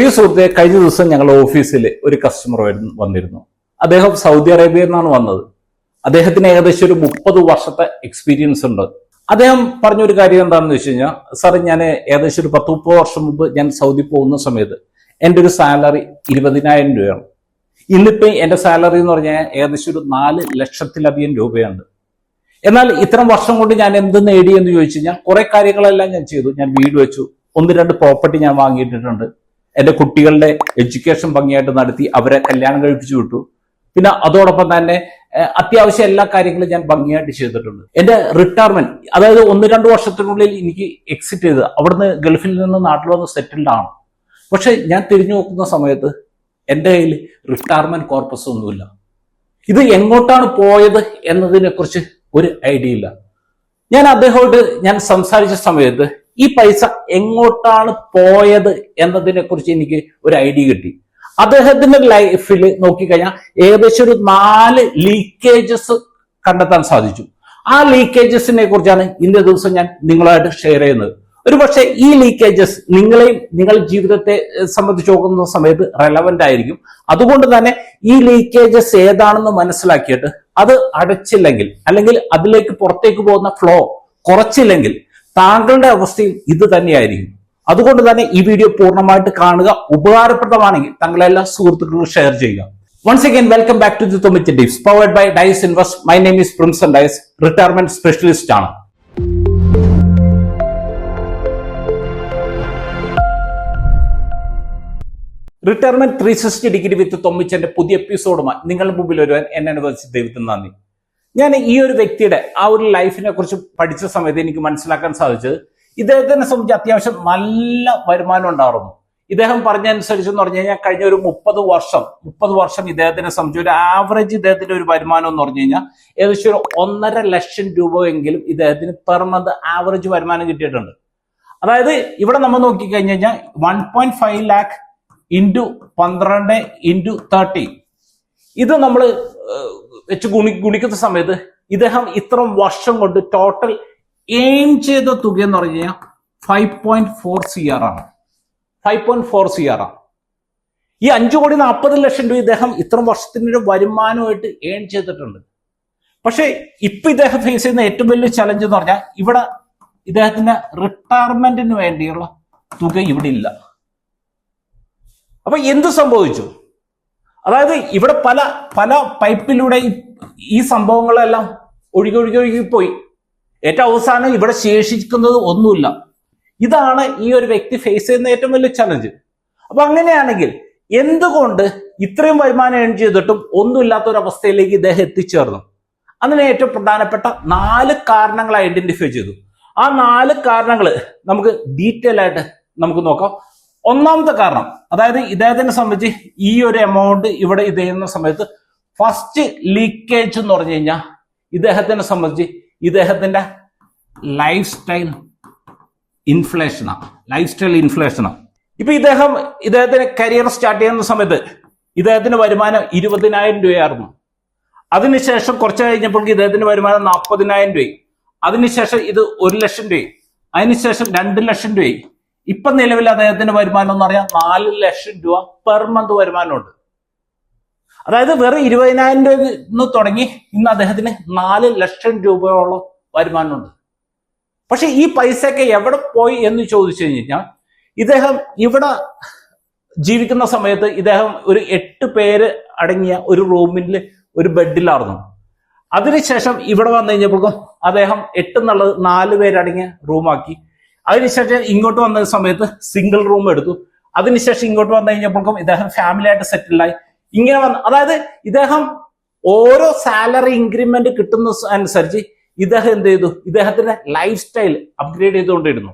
പ്രിയ സുഹൃത്തെ, കഴിഞ്ഞ ദിവസം ഞങ്ങളുടെ ഓഫീസിൽ ഒരു കസ്റ്റമർ വന്നിരുന്നു. അദ്ദേഹം സൗദി അറേബ്യയിൽ നിന്നാണ് വന്നത്. അദ്ദേഹത്തിന് ഏകദേശം ഒരു 30 വർഷത്തെ എക്സ്പീരിയൻസ് ഉണ്ട്. അദ്ദേഹം പറഞ്ഞൊരു കാര്യം എന്താണെന്ന് വെച്ച് കഴിഞ്ഞാൽ, സാർ ഞാൻ ഏകദേശം ഒരു 10-30 വർഷം മുമ്പ് ഞാൻ സൗദി പോകുന്ന സമയത്ത് എൻ്റെ ഒരു സാലറി 20,000 രൂപയാണ്. ഇന്നിപ്പോ എന്റെ സാലറി എന്ന് പറഞ്ഞാൽ ഏകദേശം ഒരു 4 ലക്ഷത്തിലധികം രൂപയാണ്. എന്നാൽ ഇത്തരം വർഷം കൊണ്ട് ഞാൻ എന്ത് നേടി എന്ന് ചോദിച്ചു കഴിഞ്ഞാൽ, കുറെ കാര്യങ്ങളെല്ലാം ഞാൻ ചെയ്തു. ഞാൻ വീട് വെച്ചു, 1-2 പ്രോപ്പർട്ടി ഞാൻ വാങ്ങിയിട്ടിട്ടുണ്ട്. എന്റെ കുട്ടികളുടെ എഡ്യൂക്കേഷൻ ഭംഗിയായിട്ട് നടത്തി, അവരെ കല്യാണം കഴിപ്പിച്ചു വിട്ടു. പിന്നെ അതോടൊപ്പം തന്നെ അത്യാവശ്യം എല്ലാ കാര്യങ്ങളും ഞാൻ ഭംഗിയായിട്ട് ചെയ്തിട്ടുണ്ട്. എന്റെ റിട്ടയർമെന്റ്, അതായത് 1-2 വർഷത്തിനുള്ളിൽ എനിക്ക് എക്സിറ്റ് ചെയ്ത് അവിടുന്ന് ഗൾഫിൽ നിന്ന് നാട്ടിൽ വന്ന് സെറ്റിൽഡ് ആണ്. പക്ഷെ ഞാൻ തിരിഞ്ഞു നോക്കുന്ന സമയത്ത് എന്റെ കയ്യിൽ റിട്ടയർമെന്റ് കോർപ്പസ് ഒന്നുമില്ല. ഇത് എങ്ങോട്ടാണ് പോയത് എന്നതിനെ കുറിച്ച് ഒരു ഐഡിയ ഇല്ല. ഞാൻ അദ്ദേഹത്തോട് ഞാൻ സംസാരിച്ച സമയത്ത് ഈ പൈസ എങ്ങോട്ടാണ് പോയത് എന്നതിനെ കുറിച്ച് എനിക്ക് ഒരു ഐഡിയ കിട്ടി. അദ്ദേഹത്തിന്റെ ലൈഫിൽ നോക്കിക്കഴിഞ്ഞാൽ ഏകദേശം ഒരു 4 ലീക്കേജസ് കണ്ടെത്താൻ സാധിച്ചു. ആ ലീക്കേജസിനെ കുറിച്ചാണ് ഇന്നത്തെ ദിവസം ഞാൻ നിങ്ങളായിട്ട് ഷെയർ ചെയ്യുന്നത്. ഒരു പക്ഷേ ഈ ലീക്കേജസ് നിങ്ങളെയും നിങ്ങളുടെ ജീവിതത്തെ സംബന്ധിച്ച് നോക്കുന്ന സമയത്ത് റെലവന്റ് ആയിരിക്കും. അതുകൊണ്ട് തന്നെ ഈ ലീക്കേജസ് ഏതാണെന്ന് മനസ്സിലാക്കിയിട്ട് അത് അടച്ചില്ലെങ്കിൽ, അല്ലെങ്കിൽ അതിലേക്ക് പുറത്തേക്ക് പോകുന്ന ഫ്ലോ കുറച്ചില്ലെങ്കിൽ താങ്കളുടെ അവസ്ഥയും ഇത് തന്നെയായിരിക്കും. അതുകൊണ്ട് തന്നെ ഈ വീഡിയോ പൂർണ്ണമായിട്ട് കാണുക. ഉപകാരപ്രദമാണെങ്കിൽ താങ്കളെ എല്ലാ സുഹൃത്തുക്കളും ഷെയർ ചെയ്യുക. Once again, welcome back to the Tomich Tips, powered by Dice Invest. My name is Primson Dice, retirement specialist ആണ്. റിട്ടയർമെന്റ് 360 ഡിഗ്രി വിത്ത് തൊമ്മിച്ചന്റെ പുതിയ എപ്പിസോഡുമായി നിങ്ങളുടെ മുമ്പിൽ വരുവാൻ എന്നെ അനുവദിച്ച ദൈവത്തിന് നന്ദി. ഞാൻ ഈ ഒരു വ്യക്തിയുടെ ആ ഒരു ലൈഫിനെ കുറിച്ച് പഠിച്ച സമയത്ത് എനിക്ക് മനസ്സിലാക്കാൻ സാധിച്ചത്, ഇദ്ദേഹത്തിനെ സംബന്ധിച്ച് അത്യാവശ്യം നല്ല വരുമാനം ഉണ്ടായിരുന്നു. ഇദ്ദേഹം പറഞ്ഞനുസരിച്ചെന്ന് പറഞ്ഞു കഴിഞ്ഞാൽ കഴിഞ്ഞ ഒരു 30 വർഷം ഇദ്ദേഹത്തിനെ സംബന്ധിച്ച് ഒരു ആവറേജ് ഇദ്ദേഹത്തിന്റെ ഒരു വരുമാനം എന്ന് പറഞ്ഞു കഴിഞ്ഞാൽ ഏകദേശം ഒരു 1.5 ലക്ഷം രൂപയെങ്കിലും ഇദ്ദേഹത്തിന് പെർ മന്ത് ആവറേജ് വരുമാനം കിട്ടിയിട്ടുണ്ട്. അതായത് ഇവിടെ നമ്മൾ നോക്കിക്കഴിഞ്ഞു കഴിഞ്ഞാൽ 1.5 lakh ഇൻറ്റു 12 ഇൻറ്റു 30, ഇത് നമ്മൾ വെച്ച് ഗുണിക്കുന്ന സമയത്ത് ഇദ്ദേഹം ഇത്രയും വർഷം കൊണ്ട് ടോട്ടൽ എയിം ചെയ്ത തുക എന്ന് പറഞ്ഞു കഴിഞ്ഞാൽ 5.4 CR ആണ്. 5.4 CR ആണ്. ഈ 5,40,00,000 രൂപ ഇദ്ദേഹം ഇത്രയും വർഷത്തിനൊരു വരുമാനമായിട്ട് ഏൺ ചെയ്തിട്ടുണ്ട്. പക്ഷെ ഇപ്പൊ ഇദ്ദേഹം ഫേസ് ചെയ്യുന്ന ഏറ്റവും വലിയ ചലഞ്ച് എന്ന് പറഞ്ഞാൽ, ഇവിടെ ഇദ്ദേഹത്തിന്റെ റിട്ടയർമെന്റിന് വേണ്ടിയുള്ള തുക ഇവിടെ ഇല്ല. അപ്പൊ എന്ത് സംഭവിച്ചു? അതായത് ഇവിടെ പല പൈപ്പിലൂടെ ഈ സംഭവങ്ങളെല്ലാം ഒഴുകി പോയി. ഏറ്റവും അവസാനം ഇവിടെ ശേഷിക്കുന്നത് ഒന്നുമില്ല. ഇതാണ് ഈ ഒരു വ്യക്തി ഫേസ് ചെയ്യുന്ന ഏറ്റവും വലിയ ചലഞ്ച്. അപ്പൊ അങ്ങനെയാണെങ്കിൽ എന്തുകൊണ്ട് ഇത്രയും വരുമാനം ഏൺ ചെയ്തിട്ടും ഒന്നുമില്ലാത്ത ഒരു അവസ്ഥയിലേക്ക് ഇദ്ദേഹം എത്തിച്ചേർന്നു? അതിന് ഏറ്റവും പ്രധാനപ്പെട്ട 4 കാരണങ്ങൾ ഐഡന്റിഫൈ ചെയ്തു. ആ 4 കാരണങ്ങൾ നമുക്ക് ഡീറ്റെയിൽ ആയിട്ട് നമുക്ക് നോക്കാം. ഒന്നാമത്തെ കാരണം, അതായത് ഇദ്ദേഹത്തിനെ സംബന്ധിച്ച് ഈ ഒരു എമൗണ്ട് ഇവിടെ ഇത് ചെയ്യുന്ന സമയത്ത് ഫസ്റ്റ് ലീക്കേജ് എന്ന് പറഞ്ഞു കഴിഞ്ഞാൽ ഇദ്ദേഹത്തിനെ സംബന്ധിച്ച് ഇദ്ദേഹത്തിന്റെ ലൈഫ് സ്റ്റൈൽ ഇൻഫ്ലേഷനാണ്. ഇപ്പൊ ഇദ്ദേഹത്തിന്റെ കരിയർ സ്റ്റാർട്ട് ചെയ്യുന്ന സമയത്ത് ഇദ്ദേഹത്തിന്റെ വരുമാനം 20,000 രൂപയായിരുന്നു. അതിനുശേഷം കുറച്ച് കഴിഞ്ഞപ്പോൾ ഇദ്ദേഹത്തിന്റെ വരുമാനം 40,000 രൂപയായി. അതിനുശേഷം ഇത് 1 ലക്ഷം രൂപയായി. അതിനുശേഷം 2 ലക്ഷം രൂപയായി. ഇപ്പൊ നിലവിൽ അദ്ദേഹത്തിന്റെ വരുമാനം എന്ന് പറയാൻ 4 ലക്ഷം രൂപ പെർ മന്ത് വരുമാനമുണ്ട്. അതായത് വെറും 20,000 രൂപ തുടങ്ങി ഇന്ന് അദ്ദേഹത്തിന് 4 ലക്ഷം രൂപയോളം വരുമാനമുണ്ട്. പക്ഷെ ഈ പൈസയൊക്കെ എവിടെ പോയി എന്ന് ചോദിച്ചു കഴിഞ്ഞാൽ, ഇദ്ദേഹം ഇവിടെ ജീവിക്കുന്ന സമയത്ത് ഇദ്ദേഹം ഒരു 8 പേര് അടങ്ങിയ ഒരു റൂമിൽ ഒരു ബെഡിലായിരുന്നു. അതിനുശേഷം ഇവിടെ വന്നു കഴിഞ്ഞപ്പോഴേക്കും അദ്ദേഹം 8 എന്നുള്ളത് 4 പേരടങ്ങിയ റൂമാക്കി. അതിനുശേഷം ഇങ്ങോട്ട് വന്ന സമയത്ത് സിംഗിൾ റൂം എടുത്തു. അതിനുശേഷം ഇങ്ങോട്ട് വന്നു കഴിഞ്ഞപ്പോഴേക്കും ഇദ്ദേഹം ഫാമിലി ആയിട്ട് സെറ്റിലായി. ഇങ്ങനെ അതായത് ഇദ്ദേഹം ഓരോ സാലറി ഇൻക്രിമെന്റ് കിട്ടുന്ന അനുസരിച്ച് ഇദ്ദേഹം എന്ത് ചെയ്തു? ഇദ്ദേഹത്തിന്റെ ലൈഫ് സ്റ്റൈൽ അപ്ഗ്രേഡ് ചെയ്തുകൊണ്ടിരുന്നു.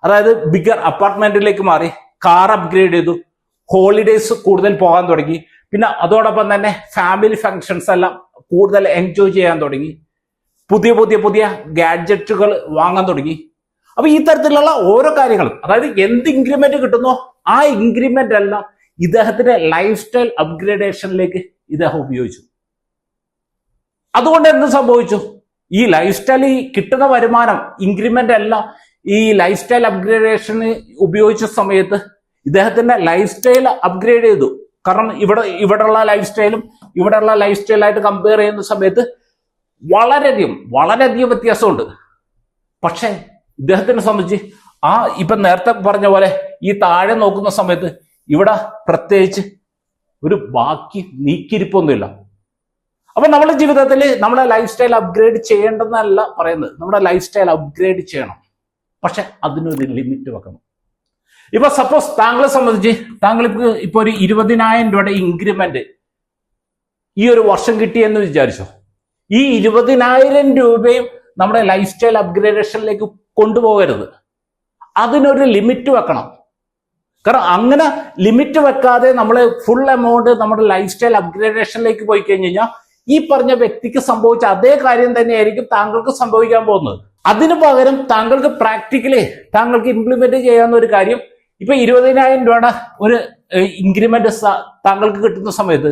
അതായത് ബിഗർ അപ്പാർട്ട്മെന്റിലേക്ക് മാറി, കാർ അപ്ഗ്രേഡ് ചെയ്തു, ഹോളിഡേയ്സ് കൂടുതൽ പോകാൻ തുടങ്ങി. പിന്നെ അതോടൊപ്പം തന്നെ ഫാമിലി ഫങ്ഷൻസ് എല്ലാം കൂടുതൽ എൻജോയ് ചെയ്യാൻ തുടങ്ങി. പുതിയ ഗാഡ്ജറ്റുകൾ വാങ്ങാൻ തുടങ്ങി. അപ്പൊ ഈ തരത്തിലുള്ള ഓരോ കാര്യങ്ങളും, അതായത് എന്ത് ഇൻക്രിമെന്റ് കിട്ടുന്നോ ആ ഇൻക്രിമെന്റ് എല്ലാം ഇദ്ദേഹത്തിന്റെ ലൈഫ് സ്റ്റൈൽ അപ്ഗ്രേഡേഷനിലേക്ക് ഇദ്ദേഹം ഉപയോഗിച്ചു. അതുകൊണ്ട് എന്ത് സംഭവിച്ചു? ഈ ലൈഫ് സ്റ്റൈൽ, ഈ കിട്ടുന്ന വരുമാനം, ഇൻക്രിമെന്റ് എല്ലാം ഈ ലൈഫ് സ്റ്റൈൽ അപ്ഗ്രേഡേഷന് ഉപയോഗിച്ച സമയത്ത് ഇദ്ദേഹത്തിന്റെ ലൈഫ് സ്റ്റൈൽ അപ്ഗ്രേഡ് ചെയ്തു. കാരണം ഇവിടെയുള്ള ലൈഫ് സ്റ്റൈലും ഇവിടെയുള്ള ലൈഫ് സ്റ്റൈലായിട്ട് കമ്പയർ ചെയ്യുന്ന സമയത്ത് വളരെയധികം വ്യത്യാസമുണ്ട്. പക്ഷേ ഇദ്ദേഹത്തിനെ സംബന്ധിച്ച് ഇപ്പൊ നേരത്തെ പറഞ്ഞ പോലെ ഈ താഴെ നോക്കുന്ന സമയത്ത് ഇവിടെ പ്രത്യേകിച്ച് ഒരു ബാക്കി നീക്കിയിരിപ്പൊന്നുമില്ല. അപ്പൊ നമ്മുടെ ജീവിതത്തിൽ നമ്മുടെ ലൈഫ് സ്റ്റൈൽ അപ്ഗ്രേഡ് ചെയ്യേണ്ടെന്നല്ല പറയുന്നത്, നമ്മുടെ ലൈഫ് സ്റ്റൈൽ അപ്ഗ്രേഡ് ചെയ്യണം. പക്ഷെ അതിനൊരു ലിമിറ്റ് വെക്കണം. ഇപ്പൊ സപ്പോസ് താങ്കളെ സംബന്ധിച്ച് താങ്കൾക്ക് ഇപ്പൊ ഒരു 20,000 രൂപയുടെ ഇൻക്രിമെന്റ് ഈ ഒരു വർഷം കിട്ടിയെന്ന് വിചാരിച്ചോ. ഈ 20,000 രൂപയും നമ്മുടെ ലൈഫ് സ്റ്റൈൽ അപ്ഗ്രേഡേഷനിലേക്ക് കൊണ്ടുപോകരുത്. അതിനൊരു ലിമിറ്റ് വെക്കണം. കാരണം അങ്ങനെ ലിമിറ്റ് വെക്കാതെ നമ്മൾ ഫുൾ എമൗണ്ട് നമ്മുടെ ലൈഫ് സ്റ്റൈൽ അപ്ഗ്രേഡേഷനിലേക്ക് പോയി കഴിഞ്ഞ് കഴിഞ്ഞാൽ ഈ പറഞ്ഞ വ്യക്തിക്ക് സംഭവിച്ച അതേ കാര്യം തന്നെയായിരിക്കും താങ്കൾക്ക് സംഭവിക്കാൻ പോകുന്നത്. അതിനു പകരം താങ്കൾക്ക് പ്രാക്ടിക്കലി താങ്കൾക്ക് ഇംപ്ലിമെന്റ് ചെയ്യാവുന്ന ഒരു കാര്യം, ഇപ്പൊ 20,000 രൂപയുടെ ഒരു ഇൻക്രിമെന്റ് താങ്കൾക്ക് കിട്ടുന്ന സമയത്ത്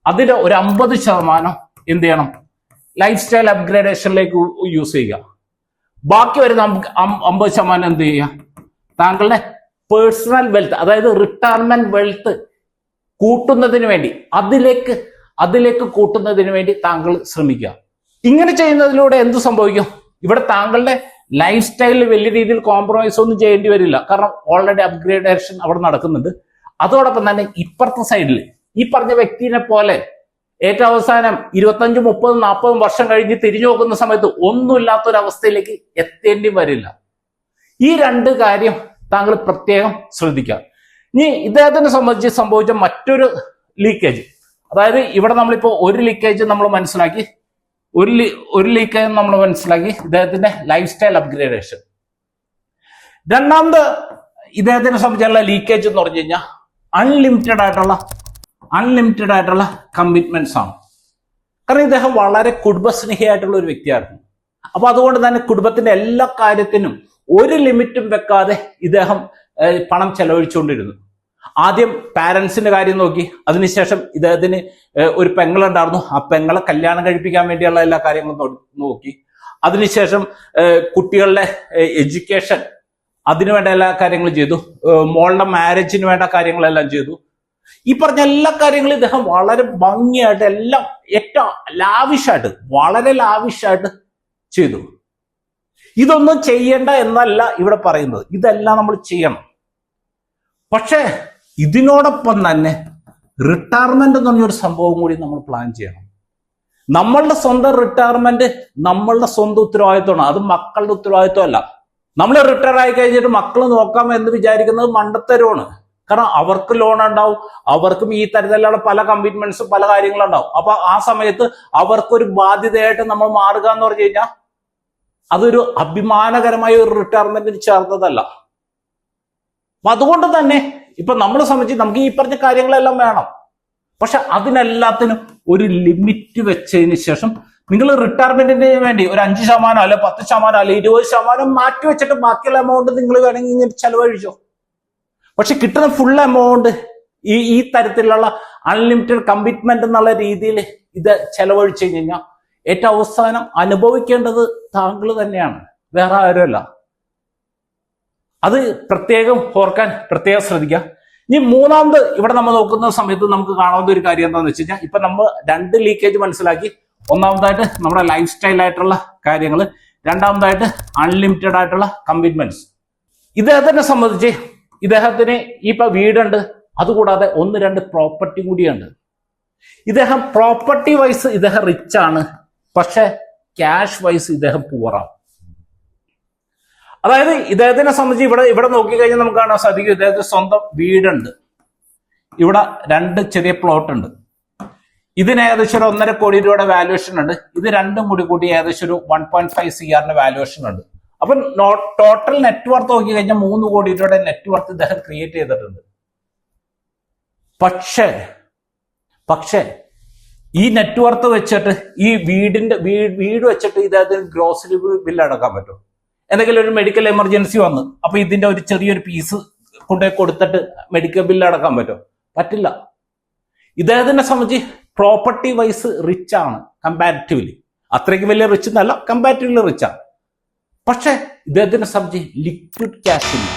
അതിന്റെ ഒരു 50% എന്ത് ചെയ്യണം, ലൈഫ് സ്റ്റൈൽ അപ്ഗ്രേഡേഷനിലേക്ക് യൂസ് ചെയ്യുക. ബാക്കി വരുന്ന 50% എന്ത് ചെയ്യുക, താങ്കളുടെ പേഴ്സണൽ വെൽത്ത്, അതായത് റിട്ടയർമെന്റ് വെൽത്ത് കൂട്ടുന്നതിന് വേണ്ടി അതിലേക്ക് കൂട്ടുന്നതിന് വേണ്ടി താങ്കൾ ശ്രമിക്കുക. ഇങ്ങനെ ചെയ്യുന്നതിലൂടെ എന്ത് സംഭവിക്കും, ഇവിടെ താങ്കളുടെ ലൈഫ് സ്റ്റൈലിൽ വലിയ രീതിയിൽ കോംപ്രമൈസ് ഒന്നും ചെയ്യേണ്ടി വരില്ല. കാരണം ഓൾറെഡി അപ്ഗ്രേഡേഷൻ അവിടെ നടക്കുന്നുണ്ട്. അതോടൊപ്പം തന്നെ ഇപ്പുറത്തെ സൈഡിൽ ഈ പറഞ്ഞ വ്യക്തിനെ പോലെ ഏറ്റവും അവസാനം 25, 30, 40 വർഷം കഴിഞ്ഞ് തിരിഞ്ഞു നോക്കുന്ന സമയത്ത് ഒന്നുമില്ലാത്തൊരവസ്ഥയിലേക്ക് എത്തേണ്ടി വരില്ല. ഈ രണ്ട് കാര്യം താങ്കൾ പ്രത്യേകം ശ്രദ്ധിക്കുക. ഇനി ഇദ്ദേഹത്തിനെ സംബന്ധിച്ച് സംഭവിച്ച മറ്റൊരു ലീക്കേജ്, അതായത് ഇവിടെ നമ്മളിപ്പോ ഒരു ലീക്കേജ് നമ്മൾ മനസ്സിലാക്കി, ഒരു ലീക്കേജ് നമ്മൾ മനസ്സിലാക്കി ഇദ്ദേഹത്തിന്റെ ലൈഫ് സ്റ്റൈൽ അപ്ഗ്രേഡേഷൻ. രണ്ടാമത് ഇദ്ദേഹത്തിനെ സംബന്ധിച്ചുള്ള ലീക്കേജ് എന്ന് പറഞ്ഞു കഴിഞ്ഞാൽ അൺലിമിറ്റഡ് ആയിട്ടുള്ള കമ്മിറ്റ്മെന്റ്സ് ആണ്. കാരണം ഇദ്ദേഹം വളരെ കുടുംബസ്നേഹിയായിട്ടുള്ള ഒരു വ്യക്തിയായിരുന്നു. അപ്പൊ അതുകൊണ്ട് തന്നെ കുടുംബത്തിന്റെ എല്ലാ കാര്യത്തിനും ഒരു ലിമിറ്റും വെക്കാതെ ഇദ്ദേഹം പണം ചെലവഴിച്ചുകൊണ്ടിരുന്നു. ആദ്യം പാരന്റ്സിന്റെ കാര്യം നോക്കി, അതിനുശേഷം ഇദ്ദേഹത്തിന് ഒരു പെങ്ങളുണ്ടായിരുന്നു, ആ പെങ്ങളെ കല്യാണം കഴിപ്പിക്കാൻ വേണ്ടിയുള്ള എല്ലാ കാര്യങ്ങളും നോക്കി. അതിനുശേഷം കുട്ടികളുടെ എഡ്യൂക്കേഷൻ, അതിനുവേണ്ട എല്ലാ കാര്യങ്ങളും ചെയ്തു. മോളുടെ മാരേജിന് വേണ്ട കാര്യങ്ങളെല്ലാം ചെയ്തു. ഈ പറഞ്ഞ എല്ലാ കാര്യങ്ങളും ഇദ്ദേഹം വളരെ ഭംഗിയായിട്ട് എല്ലാം ഏറ്റവും വളരെ ലാവിഷായിട്ട് ചെയ്തു. ഇതൊന്നും ചെയ്യേണ്ട എന്നല്ല ഇവിടെ പറയുന്നത്, ഇതെല്ലാം നമ്മൾ ചെയ്യണം. പക്ഷേ ഇതിനോടൊപ്പം തന്നെ റിട്ടയർമെന്റ് എന്ന് പറഞ്ഞൊരു സംഭവം കൂടി നമ്മൾ പ്ലാൻ ചെയ്യണം. നമ്മളുടെ സ്വന്തം റിട്ടയർമെന്റ് നമ്മളുടെ സ്വന്തം ഉത്തരവാദിത്വമാണ്, അത് മക്കളുടെ ഉത്തരവാദിത്വമല്ല. നമ്മൾ റിട്ടയർ ആയി കഴിഞ്ഞിട്ട് മക്കൾ നോക്കാം എന്ന് വിചാരിക്കുന്നത് മണ്ടത്തരമാണ്. കാരണം അവർക്ക് ലോൺ ഉണ്ടാവും, അവർക്കും ഈ തരത്തിലുള്ള പല കമ്മിറ്റ്മെന്റ്സും പല കാര്യങ്ങളുണ്ടാവും. അപ്പൊ ആ സമയത്ത് അവർക്കൊരു ബാധ്യതയായിട്ട് നമ്മൾ മാറുക എന്ന് പറഞ്ഞു കഴിഞ്ഞാൽ അതൊരു അഭിമാനകരമായ ഒരു റിട്ടയർമെന്റിന് ചേർന്നതല്ല. അപ്പൊ അതുകൊണ്ട് തന്നെ ഇപ്പൊ നമ്മളെ സംബന്ധിച്ച് നമുക്ക് ഈ പറഞ്ഞ കാര്യങ്ങളെല്ലാം വേണം. പക്ഷെ അതിനെല്ലാത്തിനും ഒരു ലിമിറ്റ് വെച്ചതിന് ശേഷം നിങ്ങൾ റിട്ടയർമെന്റിന് വേണ്ടി ഒരു 5% അല്ലെ 10% അല്ലെ 20% മാറ്റി വെച്ചിട്ട് ബാക്കിയുള്ള എമൗണ്ട് നിങ്ങൾ വേണമെങ്കിൽ ഇങ്ങനെ ചെലവഴിച്ചോ. പക്ഷെ കിട്ടുന്ന ഫുൾ എമൗണ്ട് ഈ തരത്തിലുള്ള അൺലിമിറ്റഡ് കമ്മിറ്റ്മെന്റ് എന്നുള്ള രീതിയിൽ ഇത് ചെലവഴിച്ചു കഴിഞ്ഞാൽ ഏറ്റവും അവസാനം അനുഭവിക്കേണ്ടത് താങ്കൾ തന്നെയാണ്, വേറെ ആരുമല്ല. അത് പ്രത്യേകം ഓർക്കാൻ പ്രത്യേകം ശ്രദ്ധിക്കുക. ഇനി മൂന്നാമത് ഇവിടെ നമ്മൾ നോക്കുന്ന സമയത്ത് നമുക്ക് കാണാവുന്ന ഒരു കാര്യം എന്താണെന്ന് വെച്ച് കഴിഞ്ഞാൽ, ഇപ്പൊ നമ്മൾ രണ്ട് ലീക്കേജ് മനസ്സിലാക്കി. ഒന്നാമതായിട്ട് നമ്മുടെ ലൈഫ് സ്റ്റൈൽ ആയിട്ടുള്ള കാര്യങ്ങൾ, രണ്ടാമതായിട്ട് അൺലിമിറ്റഡ് ആയിട്ടുള്ള കമ്മിറ്റ്മെന്റ്സ്. ഇദ്ദേഹത്തിനെ സംബന്ധിച്ച് ഇദ്ദേഹത്തിന് ഇപ്പൊ വീടുണ്ട്, അതുകൂടാതെ 1-2 പ്രോപ്പർട്ടി കൂടിയുണ്ട്. ഇദ്ദേഹം പ്രോപ്പർട്ടി വൈസ് ഇദ്ദേഹം റിച്ച് ആണ്, പക്ഷെ ക്യാഷ് വൈസ് ഇദ്ദേഹം പൂറാണ്. അതായത് ഇദ്ദേഹത്തിനെ സംബന്ധിച്ച് ഇവിടെ നോക്കിക്കഴിഞ്ഞാൽ നമുക്ക് കാണാൻ സാധിക്കും, ഇദ്ദേഹത്തിന് സ്വന്തം വീടുണ്ട്, ഇവിടെ 2 ചെറിയ പ്ലോട്ട് ഉണ്ട്. ഇതിന് ഏകദേശം ഒരു 1.5 കോടി രൂപയുടെ വാല്യുവേഷൻ ഉണ്ട്. ഇത് രണ്ടും കൂടി ഏകദേശം ഒരു 1.5 CR വാല്യുവേഷൻ ഉണ്ട്. അപ്പൊ ടോട്ടൽ നെറ്റ് വർത്ത് നോക്കി കഴിഞ്ഞാൽ 3 കോടി രൂപയുടെ നെറ്റ് വർത്ത് ഇദ്ദേഹം ക്രിയേറ്റ് ചെയ്തിട്ടുണ്ട്. പക്ഷേ ഈ നെറ്റ് വർത്ത് വെച്ചിട്ട് ഈ വീട് വെച്ചിട്ട് ഇദ്ദേഹത്തിന് ഗ്രോസറി ബില്ല് അടക്കാൻ പറ്റും. എന്തെങ്കിലും ഒരു മെഡിക്കൽ എമർജൻസി വന്ന് അപ്പൊ ഇതിന്റെ ഒരു ചെറിയൊരു പീസ് കൊണ്ടുപോയി കൊടുത്തിട്ട് മെഡിക്കൽ ബില്ല് അടക്കാൻ പറ്റും? പറ്റില്ല. ഇദ്ദേഹത്തിനെ സംബന്ധിച്ച് പ്രോപ്പർട്ടി വൈസ് റിച്ച് ആണ് കമ്പാരിറ്റീവ്ലി. അത്രയ്ക്ക് വലിയ റിച്ച് എന്നല്ല, കമ്പാരിറ്റീവ്ലി റിച്ച് ആണ്. പക്ഷെ ഇദ്ദേഹത്തിനെ സംബന്ധിച്ച് ലിക്വിഡ് ക്യാഷ് ഇല്ല.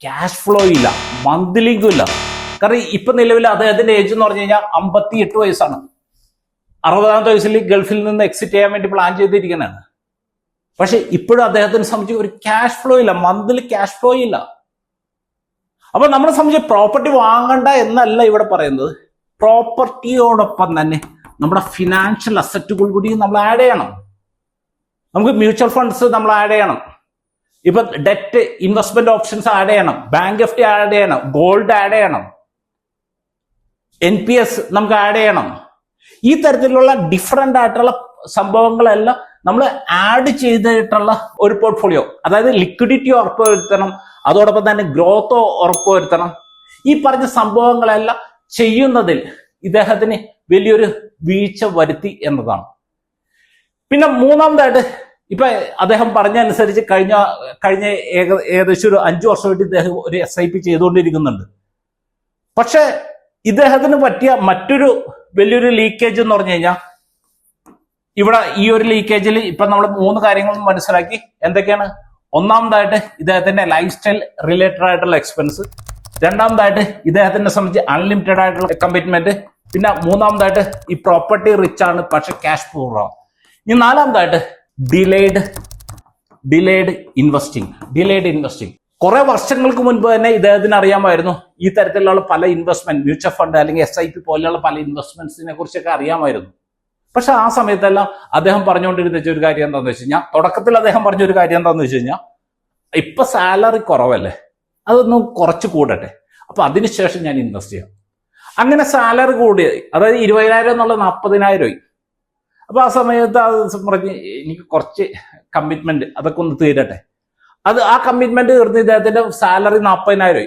ക്യാഷ് ഫ്ലോ ഇല്ല, മന്ത്ലി ഇൻകം ഇല്ല. കാരണം ഇപ്പൊ നിലവിൽ അദ്ദേഹത്തിന്റെ ഏജ് എന്ന് പറഞ്ഞു കഴിഞ്ഞാൽ 58 വയസ്സാണ്. 60ാമത്തെ വയസ്സിൽ ഗൾഫിൽ നിന്ന് എക്സിറ്റ് ചെയ്യാൻ വേണ്ടി പ്ലാൻ ചെയ്തിരിക്കുന്നതാണ്. പക്ഷെ ഇപ്പോഴും അദ്ദേഹത്തിനെ സംബന്ധിച്ച് ഒരു ക്യാഷ് ഫ്ലോ ഇല്ല, മന്ത്ലി ക്യാഷ് ഫ്ലോ ഇല്ല. അപ്പൊ നമ്മളെ സംബന്ധിച്ച് പ്രോപ്പർട്ടി വാങ്ങണ്ട എന്നല്ല ഇവിടെ പറയുന്നത്. പ്രോപ്പർട്ടിയോടൊപ്പം തന്നെ നമ്മുടെ ഫിനാൻഷ്യൽ അസറ്റുകൾ കൂടി നമ്മൾ ആഡ് ചെയ്യണം. നമുക്ക് മ്യൂച്വൽ ഫണ്ട്സ് നമ്മൾ ആഡ് ചെയ്യണം. ഇപ്പൊ ഡെറ്റ് ഇൻവെസ്റ്റ്മെന്റ് ഓപ്ഷൻസ് ആഡ് ചെയ്യണം, ബാങ്ക് എഫ് ഡി ആഡ് ചെയ്യണം, ഗോൾഡ് ആഡ് ചെയ്യണം, NPS നമുക്ക് ആഡ് ചെയ്യണം. ഈ തരത്തിലുള്ള ഡിഫറെന്റ് ആയിട്ടുള്ള സംഭവങ്ങളെല്ലാം നമ്മൾ ആഡ് ചെയ്തിട്ടുള്ള ഒരു പോർട്ട്ഫോളിയോ, അതായത് ലിക്വിഡിറ്റി ഉറപ്പുവരുത്തണം, അതോടൊപ്പം തന്നെ ഗ്രോത്ത് ഉറപ്പുവരുത്തണം. ഈ പറഞ്ഞ സംഭവങ്ങളെല്ലാം ചെയ്യുന്നതിൽ ഇദ്ദേഹത്തിന് വലിയൊരു വീഴ്ച വരുത്തി എന്നതാണ്. പിന്നെ മൂന്നാമതായിട്ട് ഇപ്പൊ അദ്ദേഹം പറഞ്ഞനുസരിച്ച് കഴിഞ്ഞ ഏകദേശം ഒരു 5 വർഷമായിട്ട് ഇദ്ദേഹം ഒരു SIP ചെയ്തുകൊണ്ടിരിക്കുന്നുണ്ട്. പക്ഷെ ഇദ്ദേഹത്തിന് പറ്റിയ മറ്റൊരു വലിയൊരു ലീക്കേജ് എന്ന് പറഞ്ഞു കഴിഞ്ഞാൽ, ഇവിടെ ഈ ഒരു ലീക്കേജിൽ ഇപ്പൊ നമ്മൾ 3 കാര്യങ്ങൾ മനസ്സിലാക്കി. എന്തൊക്കെയാണ്? ഒന്നാമതായിട്ട് ഇദ്ദേഹത്തിന്റെ ലൈഫ് സ്റ്റൈൽ റിലേറ്റഡ് ആയിട്ടുള്ള എക്സ്പെൻസ്, രണ്ടാമതായിട്ട് ഇദ്ദേഹത്തിനെ സംബന്ധിച്ച് അൺലിമിറ്റഡ് ആയിട്ടുള്ള കമ്മിറ്റ്മെന്റ്, പിന്നെ മൂന്നാമതായിട്ട് ഈ പ്രോപ്പർട്ടി റിച്ച് ആണ് പക്ഷെ ക്യാഷ് പൂർവ്വം. ഇനി നാലാമതായിട്ട് ഡിലേഡ് ഇൻവെസ്റ്റിംഗ്. കുറെ വർഷങ്ങൾക്ക് മുൻപ് തന്നെ ഇദ്ദേഹത്തിന് അറിയാമായിരുന്നു ഈ തരത്തിലുള്ള പല ഇൻവെസ്റ്റ്മെന്റ്, മ്യൂച്വൽ ഫണ്ട് അല്ലെങ്കിൽ SIP പോലെയുള്ള പല ഇൻവെസ്റ്റ്മെന്റ്സിനെ കുറിച്ചൊക്കെ അറിയാമായിരുന്നു. പക്ഷെ ആ സമയത്തെല്ലാം അദ്ദേഹം പറഞ്ഞുകൊണ്ടിരുന്ന ഒരു കാര്യം എന്താണെന്ന് വെച്ച് കഴിഞ്ഞാൽ, തുടക്കത്തിൽ അദ്ദേഹം പറഞ്ഞൊരു കാര്യം എന്താണെന്ന് വെച്ച് കഴിഞ്ഞാൽ, ഇപ്പൊ സാലറി കുറവല്ലേ, അതൊന്നും കുറച്ച് കൂടട്ടെ, അപ്പൊ അതിനുശേഷം ഞാൻ ഇൻവെസ്റ്റ് ചെയ്യാം. അങ്ങനെ സാലറി കൂടി, അതായത് 20,000 എന്നുള്ള 40,000 അപ്പൊ ആ സമയത്ത് അത് പറഞ്ഞ് എനിക്ക് കുറച്ച് കമ്മിറ്റ്മെന്റ് അതൊക്കെ ഒന്ന് തീരട്ടെ. ആ കമ്മിറ്റ്മെന്റ് തീർന്ന് ഇദ്ദേഹത്തിന്റെ സാലറി 40,000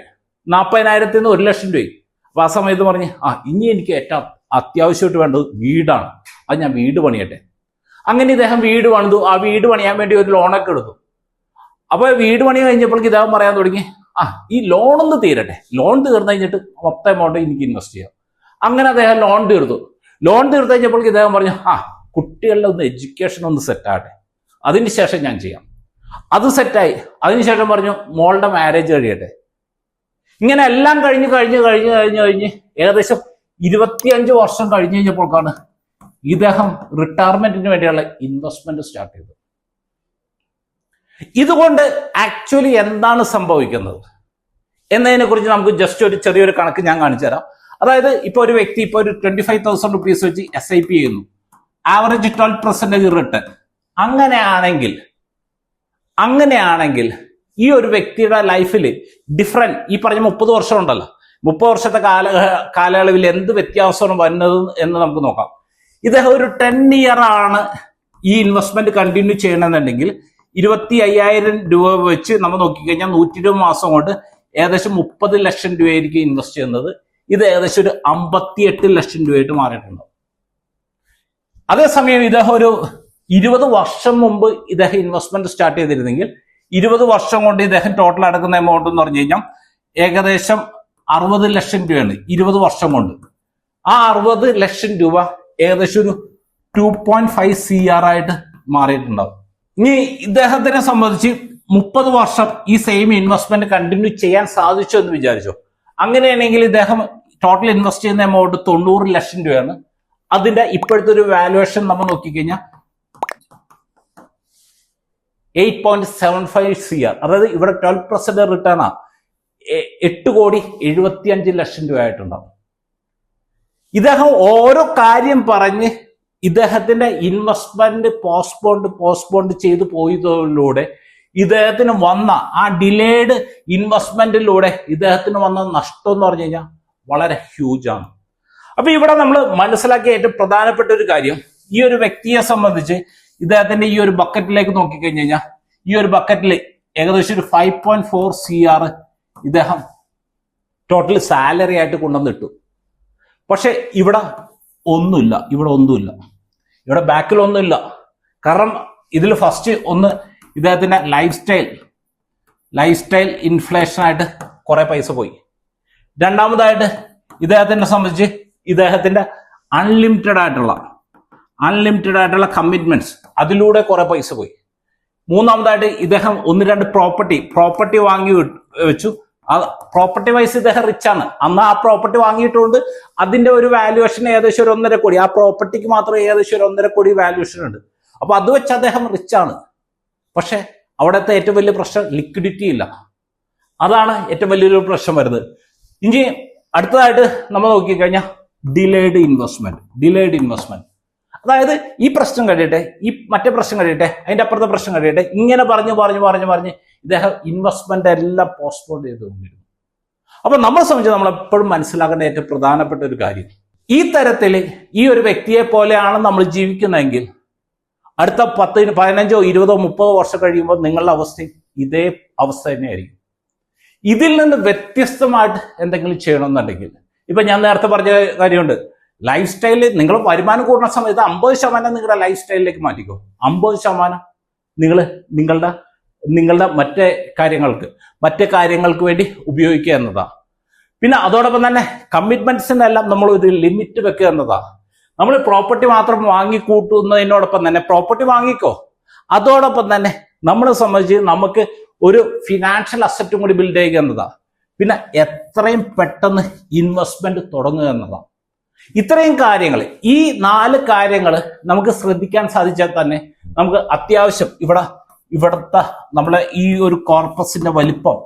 40,000 1 ലക്ഷം രൂപ. അപ്പൊ ആ സമയത്ത് പറഞ്ഞ് ഇനി എനിക്ക് ഏറ്റവും അത്യാവശ്യമായിട്ട് വേണ്ടത് വീടാണ്, അത് ഞാൻ വീട് പണിയട്ടെ. അങ്ങനെ ഇദ്ദേഹം വീട് പണിതു. ആ വീട് പണിയാൻ വേണ്ടി ഒരു ലോണൊക്കെ എടുത്തു. അപ്പൊ വീട് പണി കഴിഞ്ഞപ്പോഴേക്ക് ഇദ്ദേഹം പറയാൻ തുടങ്ങി, ഈ ലോണൊന്ന് തീരട്ടെ, ലോൺ തീർന്നു കഴിഞ്ഞിട്ട് മൊത്തം എമൗണ്ട് എനിക്ക് ഇൻവെസ്റ്റ് ചെയ്യാം. അങ്ങനെ അദ്ദേഹം ലോൺ തീർത്തു കഴിഞ്ഞപ്പോഴേക്ക് ഇദ്ദേഹം പറഞ്ഞു, കുട്ടികളുടെ ഒന്ന് എഡ്യൂക്കേഷൻ ഒന്ന് സെറ്റാകട്ടെ, അതിന് ശേഷം ഞാൻ ചെയ്യാം. അത് സെറ്റായി. അതിനുശേഷം പറഞ്ഞു മോളുടെ മാരേജ് കഴിയട്ടെ. ഇങ്ങനെ എല്ലാം കഴിഞ്ഞ് ഏകദേശം 25 വർഷം കഴിഞ്ഞപ്പോഴാണ് ഇദ്ദേഹം റിട്ടയർമെന്റിന് വേണ്ടിയുള്ള ഇൻവെസ്റ്റ്മെന്റ് സ്റ്റാർട്ട് ചെയ്തത്. ഇതുകൊണ്ട് ആക്ച്വലി എന്താണ് സംഭവിക്കുന്നത് എന്നതിനെ കുറിച്ച് നമുക്ക് ജസ്റ്റ് ഒരു ചെറിയൊരു കണക്ക് ഞാൻ കാണിച്ചു തരാം. അതായത് ഇപ്പൊ ഒരു വ്യക്തി ഇപ്പൊ ഒരു 25,000 റുപ്പീസ് വെച്ച് SIP ചെയ്യുന്നു, ആവറേജ് 12% റിട്ടേൺ. അങ്ങനെയാണെങ്കിൽ ഈ ഒരു വ്യക്തിയുടെ ലൈഫിൽ ഡിഫറെന്റ് ഈ പറഞ്ഞ 30 വർഷം ഉണ്ടല്ലോ, 30 വർഷത്തെ കാലയളവിൽ എന്ത് വ്യത്യാസമാണ് വരുന്നത് എന്ന് നമുക്ക് നോക്കാം. ഇദ്ദേഹം ഒരു 10 ഇയർ ആണ് ഈ ഇൻവെസ്റ്റ്മെന്റ് കണ്ടിന്യൂ ചെയ്യണമെന്നുണ്ടെങ്കിൽ 25,000 രൂപ വെച്ച് നമ്മൾ നോക്കിക്കഴിഞ്ഞാൽ 120 മാസം കൊണ്ട് ഏകദേശം 30 ലക്ഷം രൂപയായിരിക്കും ഇൻവെസ്റ്റ് ചെയ്യുന്നത്. ഇത് ഏകദേശം ഒരു 58 ലക്ഷം രൂപയായിട്ട് മാറിയിട്ടുണ്ട്. അതേസമയം ഇദ്ദേഹം ഒരു 20 വർഷം മുമ്പ് ഇദ്ദേഹം ഇൻവെസ്റ്റ്മെന്റ് സ്റ്റാർട്ട് ചെയ്തിരുന്നെങ്കിൽ 20 വർഷം കൊണ്ട് ഇദ്ദേഹം ടോട്ടൽ അടക്കുന്ന എമൗണ്ട് എന്ന് പറഞ്ഞു കഴിഞ്ഞാൽ ഏകദേശം 60 ലക്ഷം രൂപയാണ് 20 വർഷം കൊണ്ട്. ആ 60 ലക്ഷം രൂപ ഏകദേശം ഒരു 2.5 CR ആയിട്ട് മാറിയിട്ടുണ്ടാവും. ഇനി ഇദ്ദേഹത്തിനെ സംബന്ധിച്ച് 30 വർഷം ഈ സെയിം ഇൻവെസ്റ്റ്മെന്റ് കണ്ടിന്യൂ ചെയ്യാൻ സാധിച്ചു എന്ന് വിചാരിച്ചു. അങ്ങനെയാണെങ്കിൽ ഇദ്ദേഹം ടോട്ടൽ ഇൻവെസ്റ്റ് ചെയ്യുന്ന എമൗണ്ട് 90 ലക്ഷം രൂപയാണ്. അതിന്റെ ഇപ്പോഴത്തെ ഒരു വാല്യുവേഷൻ നമ്മൾ നോക്കിക്കഴിഞ്ഞാൽ 8.75 CR, അതായത് ഇവിടെ 12% റിട്ടേൺ ആ 8,75 ലക്ഷം രൂപ ആയിട്ടുണ്ടാവും. ഇദ്ദേഹം ഓരോ കാര്യം പറഞ്ഞ് ഇദ്ദേഹത്തിന്റെ ഇൻവെസ്റ്റ്മെന്റ് പോസ്റ്റ്പോണ്ട് ചെയ്തു പോയതിലൂടെ ഇദ്ദേഹത്തിന് വന്ന ആ ഡിലേഡ് ഇൻവെസ്റ്റ്മെന്റിലൂടെ ഇദ്ദേഹത്തിന് വന്ന നഷ്ടം എന്ന് പറഞ്ഞു കഴിഞ്ഞാൽ വളരെ ഹ്യൂജ് ആണ്. അപ്പൊ ഇവിടെ നമ്മൾ മനസ്സിലാക്കിയ ഏറ്റവും പ്രധാനപ്പെട്ട ഒരു കാര്യം, ഈ ഒരു വ്യക്തിയെ സംബന്ധിച്ച് ഇദ്ദേഹത്തിന്റെ ഈ ഒരു ബക്കറ്റിലേക്ക് നോക്കിക്കഴിഞ്ഞു കഴിഞ്ഞാൽ ഈ ഒരു ബക്കറ്റിൽ ഏകദേശം ഒരു 5.4 CR ഇദ്ദേഹം ടോട്ടൽ സാലറി ആയിട്ട് കൊണ്ടുവന്നിട്ടു. പക്ഷെ ഇവിടെ ഒന്നുമില്ല, ഇവിടെ ബാക്കിൽ ഒന്നുമില്ല. കാരണം ഇതിൽ ഫസ്റ്റ് ഒന്ന് ഇദ്ദേഹത്തിന്റെ ലൈഫ് സ്റ്റൈൽ ഇൻഫ്ലേഷൻ ആയിട്ട് കുറെ പൈസ പോയി. രണ്ടാമതായിട്ട് ഇദ്ദേഹത്തിനെ സംബന്ധിച്ച് ഇദ്ദേഹത്തിന്റെ അൺലിമിറ്റഡ് ആയിട്ടുള്ള കമ്മിറ്റ്മെന്റ്സ്, അതിലൂടെ കുറെ പൈസ പോയി. മൂന്നാമതായിട്ട് ഇദ്ദേഹം 1-2 പ്രോപ്പർട്ടി വാങ്ങി വെച്ചു. ആ പ്രോപ്പർട്ടി വൈസ് ഇദ്ദേഹം റിച്ച് ആണ്. അന്ന് ആ പ്രോപ്പർട്ടി വാങ്ങിയിട്ടുണ്ട്. അതിന്റെ ഒരു വാല്യുവേഷൻ ഏകദേശം ഒരു 1.5 കോടി. ആ പ്രോപ്പർട്ടിക്ക് മാത്രം ഏകദേശം ഒരു 1.5 കോടി വാല്യുവേഷൻ ഉണ്ട്. അപ്പൊ അത് വെച്ച് അദ്ദേഹം റിച്ച് ആണ്. പക്ഷെ അവിടുത്തെ ഏറ്റവും വലിയ പ്രശ്നം ലിക്വിഡിറ്റി ഇല്ല. അതാണ് ഏറ്റവും വലിയൊരു പ്രശ്നം വരുന്നത്. ഇനി അടുത്തതായിട്ട് നമ്മൾ നോക്കിക്കഴിഞ്ഞാൽ ഡിലേഡ് ഇൻവെസ്റ്റ്മെന്റ്. അതായത് ഈ പ്രശ്നം കഴിയട്ടെ, ഈ മറ്റേ പ്രശ്നം കഴിയട്ടെ, അതിന്റെ അപ്പുറത്തെ പ്രശ്നം കഴിയട്ടെ, ഇങ്ങനെ പറഞ്ഞ് ഇദ്ദേഹം ഇൻവെസ്റ്റ്മെന്റ് എല്ലാം പോസ്റ്റ്പോൺ ചെയ്തുകൊണ്ടിരുന്നു. അപ്പൊ നമ്മളെ സംബന്ധിച്ച് നമ്മൾ എപ്പോഴും മനസ്സിലാക്കേണ്ട ഏറ്റവും പ്രധാനപ്പെട്ട ഒരു കാര്യം, ഈ തരത്തിൽ ഈ ഒരു വ്യക്തിയെ പോലെയാണ് നമ്മൾ ജീവിക്കുന്നതെങ്കിൽ അടുത്ത 10, 15, 20, 30 വർഷം കഴിയുമ്പോൾ നിങ്ങളുടെ അവസ്ഥയും ഇതേ അവസ്ഥ തന്നെയായിരിക്കും. ഇതിൽ നിന്ന് വ്യത്യസ്തമായിട്ട് എന്തെങ്കിലും ചെയ്യണമെന്നുണ്ടെങ്കിൽ, ഇപ്പൊ ഞാൻ നേരത്തെ പറഞ്ഞ കാര്യമുണ്ട്, ലൈഫ് സ്റ്റൈലിൽ നിങ്ങൾ വരുമാനം കൂടുന്ന സമയത്ത് 50% നിങ്ങളുടെ ലൈഫ് സ്റ്റൈലിലേക്ക് മാറ്റിക്കോ. 50% നിങ്ങൾ നിങ്ങളുടെ മറ്റേ കാര്യങ്ങൾക്ക് വേണ്ടി ഉപയോഗിക്കുക എന്നതാണ്. പിന്നെ അതോടൊപ്പം തന്നെ കമ്മിറ്റ്മെന്റ്സിനെല്ലാം നമ്മൾ ഒരു ലിമിറ്റ് വെക്കുക എന്നതാണ്. നമ്മൾ പ്രോപ്പർട്ടി മാത്രം വാങ്ങിക്കൂട്ടുന്നതിനോടൊപ്പം തന്നെ പ്രോപ്പർട്ടി വാങ്ങിക്കോ, അതോടൊപ്പം തന്നെ നമ്മളെ സംബന്ധിച്ച് നമുക്ക് ഒരു ഫിനാൻഷ്യൽ അസറ്റും കൂടി ബിൽഡ് ചെയ്യുക എന്നതാണ്. പിന്നെ എത്രയും പെട്ടെന്ന് ഇൻവെസ്റ്റ്മെന്റ് തുടങ്ങുക എന്നതാണ്. ഇത്രയും കാര്യങ്ങൾ, ഈ 4 കാര്യങ്ങൾ നമുക്ക് ശ്രദ്ധിക്കാൻ സാധിച്ചാൽ തന്നെ നമുക്ക് അത്യാവശ്യം ഇവിടുത്തെ നമ്മളെ ഈ ഒരു കോർപ്പസിന്റെ വലിപ്പം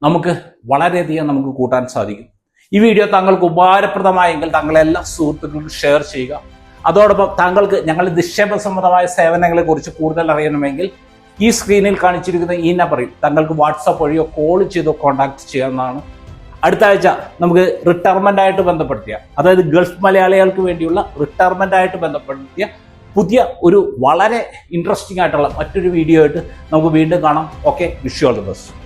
നമുക്ക് വളരെയധികം നമുക്ക് കൂട്ടാൻ സാധിക്കും. ഈ വീഡിയോ താങ്കൾക്ക് ഉപകാരപ്രദമായെങ്കിൽ താങ്കളെ എല്ലാ സുഹൃത്തുക്കൾക്കും ഷെയർ ചെയ്യുക. അതോടൊപ്പം താങ്കൾക്ക് ഞങ്ങളുടെ നിക്ഷേപ സംബന്ധമായ സേവനങ്ങളെ കുറിച്ച് കൂടുതൽ അറിയണമെങ്കിൽ ഈ സ്ക്രീനിൽ കാണിച്ചിരിക്കുന്ന ഈ നമ്പറിൽ താങ്കൾക്ക് വാട്സാപ്പ് വഴിയോ കോൾ ചെയ്തോ കോൺടാക്ട് ചെയ്യാവുന്നതാണ്. അടുത്ത ആഴ്ച നമുക്ക് റിട്ടയർമെന്റ് ആയിട്ട് ബന്ധപ്പെടുത്തിയ, അതായത് ഗൾഫ് മലയാളികൾക്ക് വേണ്ടിയുള്ള റിട്ടയർമെന്റ് ആയിട്ട് ബന്ധപ്പെടുത്തിയ പുതിയ ഒരു വളരെ ഇൻട്രസ്റ്റിംഗ് ആയിട്ടുള്ള മറ്റൊരു വീഡിയോ ആയിട്ട് നമുക്ക് വീണ്ടും കാണാം. Okay, wish you all the best.